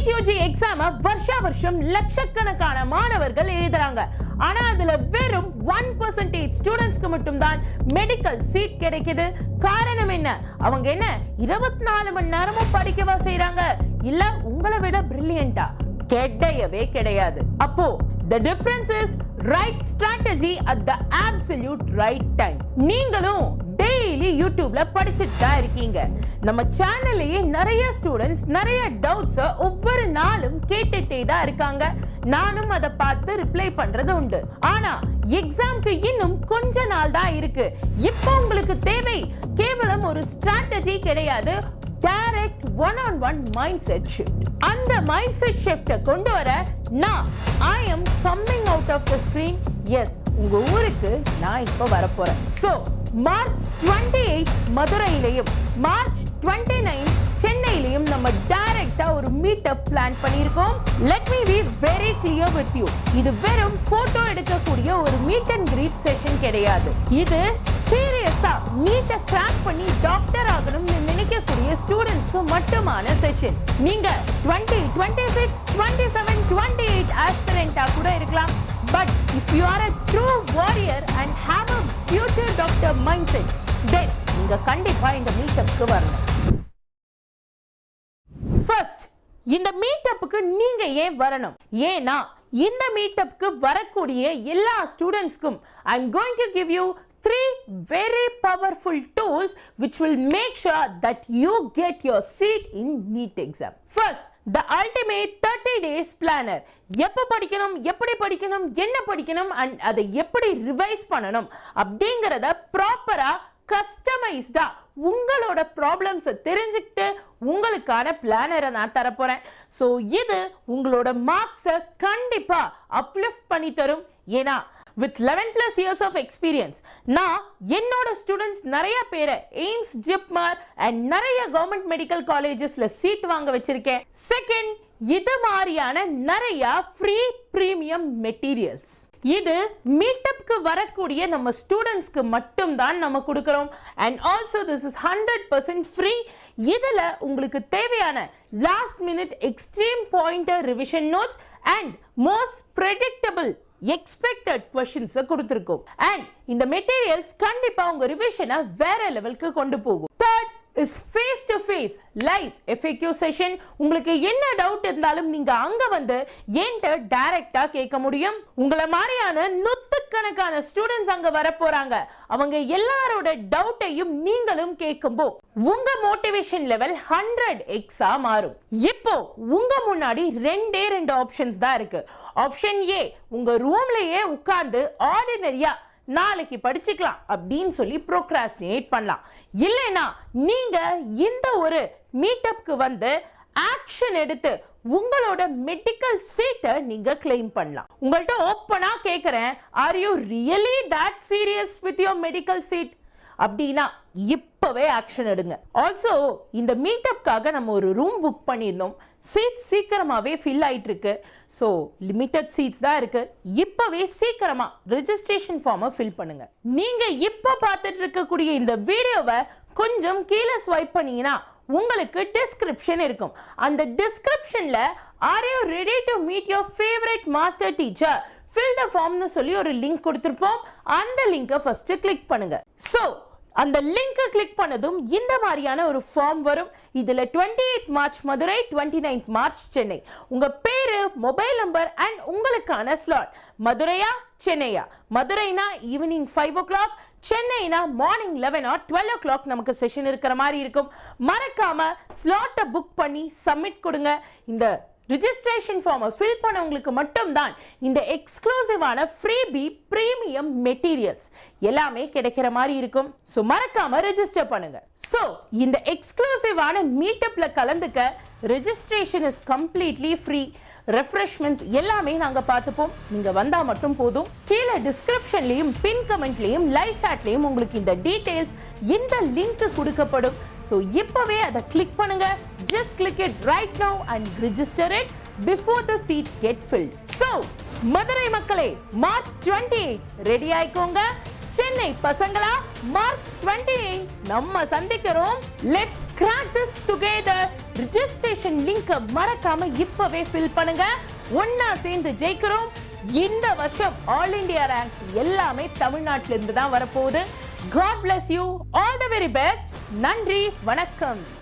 NEET UG எக்ஸாம வருஷம் லட்சக்கணக்கான மாணவர்கள் எழுதுறாங்க. ஆனா அதுல வெறும் 1% ஸ்டூடண்ட்ஸ்க்கு மட்டும் தான் மெடிக்கல் சீட் கிடைக்குது. காரணம் என்ன? அவங்க என்ன 24 மணி நேரமும் படிக்கவா செய்றாங்க? இல்ல உங்களை விட பிரில்லியண்டா? கிடையவே கிடையாது. அப்போ the difference is right strategy at the absolute right time. நீங்களும் டெய்லி யூடியூப்ல படிச்சிட்டு தான் இருக்கீங்க. நம்ம சேனல்லையே நிறைய ஸ்டூடெண்ட்ஸ் நிறைய டவுட்ஸ் ஒவ்வொரு நாளும் கேட்டுட்டே தான் இருக்காங்க. நானும் அதை பார்த்து ரிப்ளை பண்றது உண்டு. ஆனா எக்ஸாம்க்கு இன்னும் கொஞ்ச நாள் தான் இருக்கு. இப்போ உங்களுக்கு தேவை கேவலம் ஒரு ஸ்ட்ராட்டஜி கிடையாது, டைரக்ட் one-on-one mindset shift. அந்த mindset shift கொண்டு வர நான் I am coming out of the screen. Yes, உங்க ஊருக்கு நான் இப்போ வர போறேன். So மார்ச் 28 மதுரையிலையும் மார்ச் 29 சென்னையிலையும் நம்ம டைரக்டா ஒரு மீட்டப் பிளான் பண்ணியிருக்கோம். Let me be very clear with you. இது வெறும் போட்டோ எடுக்கக்கூடிய ஒரு மீட் அண்ட் கிரீட் செஷன் கிடையாது. இது சீரியஸா நீட்டை கிராக் பண்ணி டாக்டர் ஆகணும்னு நினைக்கக்கூடிய ஸ்டூடெண்ட்ஸ்க்கு மட்டுமான செஷன். நீங்க 20, 26, 27, 28 ஆஸ்பிரண்டா கூட இருக்கலாம். But if you are a true warrior and have a future doctor mindset, then நீங்க கண்டிப்பா இந்த மீட்டப்க்கு வரணும். First, இந்த மீட்டப்புக்கு நீங்க ஏன் வரணும்? ஏன்னா இந்த மீட்டப்புக்கு வரக்கூடிய எல்லா ஸ்டூடெண்ட்ஸ்க்கும் I am going to give you 3 very powerful tools which will make sure that you get your seat in NEET exam. First, the ultimate 30 days planner. எப்ப படிக்கணும், எப்படி படிக்கணும், என்ன படிக்கணும் and அதை எப்படி ரிவைஸ் பண்ணணும் அப்படிங்கறத ப்ராப்பரா கஸ்டமைஸ்டா உங்களோட ப்ராப்ளம்ஸ் தெரிஞ்சுக்கிட்டு உங்களுக்கான பிளானரை நான் தர போறேன். ஸோ இது உங்களோட மார்க்ஸை கண்டிப்பா அப்லிஃப்ட் பண்ணி தரும். ஏன்னா with 11+ years of experience நான் என்னோட ஸ்டூடெண்ட்ஸ் நிறைய பேரை எய்ம்ஸ், ஜிப்மர் and நிறைய கவர்மெண்ட் மெடிக்கல் காலேஜஸ்ல சீட் வாங்க வச்சிருக்கேன். செகண்ட், இது மாதிரியான நிறைய ஃப்ரீ பிரீமியம் மெட்டீரியல்ஸ் இது மீட்டப்க்கு வரக்கூடிய நம்ம ஸ்டூடெண்ட்ஸ்க்கு மட்டும் தான் நம்ம கொடுக்கிறோம். and also this is 100% free. இதுல உங்களுக்கு தேவையான last minute extreme pointer revision notes and most predictable expected questions கொடுத்திருக்கோம். and இந்த மெட்டீரியல்ஸ் கண்டிப்பா உங்க ரிவிஷனை வேற லெவலுக்கு கொண்டு போகும். Third is face to face live FAQ session. உங்களுக்கு என்ன டவுட் இருந்தாலும் நீங்க அங்க வந்து என்கிட்ட டைரக்டா கேட்க முடியும். உங்களை மாதிரியான நூற்றுக்கணக்கான ஸ்டூடெண்ட்ஸ் அங்க வர போறாங்க. அவங்க எல்லாரோட டவுட்டையும் நீங்களும் கேட்கும்போது உங்க மோட்டிவேஷன் லெவல் 100x மாறும். இப்போ உங்க முன்னாடி ரெண்டே ஆப்ஷன்ஸ் தான் இருக்கு. ஆப்ஷன் ஏ, உங்க ரூம்லயே உட்கார்ந்து ஆர்டினரியா நாளைக்கு படிச்சுக்கலாம் அப்படின்னு சொல்லி ப்ரோக்ராஸ்டினேட் பண்ணலாம். இல்லைன்னா நீங்க இந்த ஒரு மீட்டப்க்கு வந்து ஆக்ஷன் எடுத்து உங்களோட மெடிக்கல் சீட்டை நீங்க கிளைம் பண்ணலாம். உங்கள்ட்ட ஓப்பனா கேட்கிறேன், are you really that serious with your medical seat? அப்படின்னா இப்பவே ஆக்ஷன் எடுங்க. ஆல்சோ இந்த மீட்டப்காக நம்ம ஒரு ரூம் புக் பண்ணியிருந்தோம். சீட் சீக்கிரமாவே ஃபில் ஆயிட்டு இருக்கு. ஸோ லிமிட்டட் சீட்ஸ் தான் இருக்கு. இப்பவே சீக்கிரமா ரெஜிஸ்ட்ரேஷன் ஃபார்மை ஃபில் பண்ணுங்க. நீங்க இப்ப பார்த்துட்டு இருக்கக்கூடிய இந்த வீடியோவை கொஞ்சம் கீழே ஸ்வைப் பண்ணீங்கன்னா உங்களுக்கு டிஸ்கிரிப்ஷன் இருக்கும். அந்த டிஸ்கிரிப்ஷன்ல are you ready to meet your favourite master teacher fill the form னு சொல்லி ஒரு லிங்க் கொடுத்திருப்போம். அந்த லிங்கை ஃபர்ஸ்ட் கிளிக் பண்ணுங்க. ஸோ அந்த லிங்கை கிளிக் பண்ணதும் இந்த மாதிரியான ஒரு ஃபார்ம் வரும். இதுல 28 மார்ச் மதுரை, 29 மார்ச் சென்னை, உங்க பேரு, மொபைல் நம்பர் அண்ட் உங்களுக்கான ஸ்லாட். மதுரையா சென்னையா? மதுரைனா evening 5 o'clock, சென்னைனா morning 11 or 12 o'clock நமக்கு செஷன் இருக்கிற மாதிரி இருக்கும். மறக்காம ஸ்லாட்டை புக் பண்ணி சப்மிட் கொடுங்க. இந்த ரிஜிஸ்ட்ரேஷன் ஃபார்மை ஃபில் பண்ணவங்களுக்கு மட்டும்தான் இந்த எக்ஸ்க்ளூசிவான ஃப்ரீபி பிரீமியம் மெட்டீரியல்ஸ் எல்லாமே கிடைக்கிற மாதிரி இருக்கும். ஸோ மறக்காம ரெஜிஸ்டர் பண்ணுங்க. ஸோ இந்த எக்ஸ்க்ளூசிவான மீட்டப்ல கலந்துக்க registration is completely free. Refreshments எல்லாமே நாங்க பார்த்துப்போம். நீங்க வந்தா மட்டும் போதும். கீழே டிஸ்கிரிப்ஷன்லயும் பின் கமெண்ட்லயும் லைவ் சாட்லயும் உங்களுக்கு இந்த டீடைல்ஸ் இந்த லிங்க் கொடுக்கப்படும். ஸோ இப்பவே அதை கிளிக் பண்ணுங்க. Just click it right now and register it before the seats get filled. So Madurai மக்களே, மார்ச் 28 ரெடி ஆயிக்கோங்க. சென்னை பசங்களா மார்ச் 28 நம்ம சந்திக்கிறோம். Let's crack this together. Registration link மறக்காம இப்பவே ஃபில் பண்ணுங்க. ஒன்னா சேர்ந்து ஜெயிக்கிறோம். இந்த வருஷம் ஆல் இந்தியா ரேங்க்ஸ் எல்லாமே தமிழ்நாட்டில இருந்து தான் வரப்போகுது. God bless you. All the very best. நன்றி, வணக்கம்.